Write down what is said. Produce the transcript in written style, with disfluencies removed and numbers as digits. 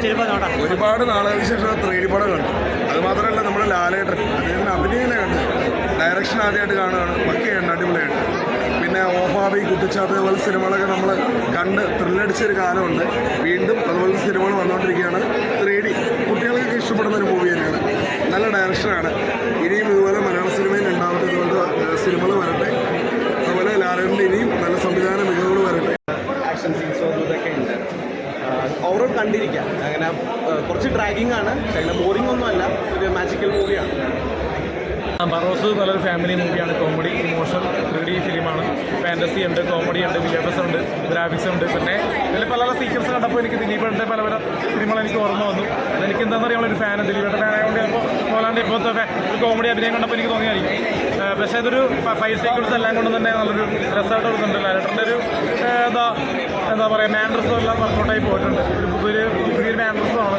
ഒരുപാട് നാളുകൾക്ക് ശേഷം 3D പടം കണ്ടു. അത് മാത്രമല്ല നമ്മുടെ ലാലേട്ടൻ അദ്ദേഹത്തിന് അഭിനയം കണ്ട് ഡയറക്ഷൻ ആദ്യമായിട്ട് കാണുകയാണ്. പക്കയുണ്ട്, അടിപൊളിയുണ്ട്. പിന്നെ ഓഹാബി, കുട്ടിച്ചാത്ത അതുപോലെ സിനിമകളൊക്കെ നമ്മൾ കണ്ട് ത്രില്ലടിച്ചൊരു കാലമുണ്ട്. വീണ്ടും അതുപോലത്തെ സിനിമകൾ വന്നുകൊണ്ടിരിക്കുകയാണ്. 3D കുട്ടികൾക്ക് ഇഷ്ടപ്പെടുന്ന ഒരു മൂവി തന്നെയാണ്. നല്ല ഡയറക്ഷനാണ്. ഇനിയും ഇതുപോലെ മലയാള സിനിമയിൽ ഉണ്ടാവട്ടെ, ഇതുപോലത്തെ സിനിമകൾ വരട്ടെ. അതുപോലെ ലാലേട്ടൻ്റെ ഇനിയും നല്ല സംവിധാന മികവുകൾ വരട്ടെ. ആക്ഷൻ സീൻസോ ഇതൊക്കെ ഉണ്ട്. ഓവറോൾ കണ്ടിരിക്കാം. അങ്ങനെ കുറച്ച് ഡ്രാഗിങ് ആണ്, അങ്ങനെ ബോറിംഗ് ഒന്നുമല്ല. ഒരു മാജിക്കൽ മൂവിയാണ്. ബറോസ് നല്ലൊരു ഫാമിലി മൂവിയാണ്. കോമഡി, ഇമോഷണൽ 3D ഫിലിമാണ്. ഫാൻറ്റസി ഉണ്ട്, കോമഡി ഉണ്ട്, വിജയപ്രസം ഉണ്ട്, ഗ്രാഫിക്സ് ഉണ്ട്. പിന്നെ ഇതിൽ പല പല സീക്വൻസ് കണ്ടപ്പോൾ എനിക്ക് ദിലീപേട്ടൻ്റെ പല പല സിനിമകൾ എനിക്ക് ഓർമ്മ വന്നു. അതെനിക്ക് എന്താണെന്ന് അറിയാനുള്ള ഒരു ഫാൻ, ദിലീപേട്ട ഫാനായതുകൊണ്ട് ചിലപ്പോൾ മോഹൻലാലിൻ്റെ ഇപ്പോഴത്തെ ഒരു കോമഡി അഭിനയം കണ്ടപ്പോൾ എനിക്ക് തോന്നിയായിരിക്കും. പക്ഷേ ഇതൊരു ഫൈറ്റ് സീക്വൻസ് എല്ലാം കൊണ്ട് തന്നെ നല്ലൊരു രസമായിട്ട് വരുന്നുണ്ട്. ലാലേട്ടൻ്റെ ഒരു എന്താ പറയുക, മാൻഡ്രസും എല്ലാം വർക്കൗട്ടായി പോയിട്ടുണ്ട്. ഒരു പുതിയൊരു മാൻഡ്രസുമാണ്.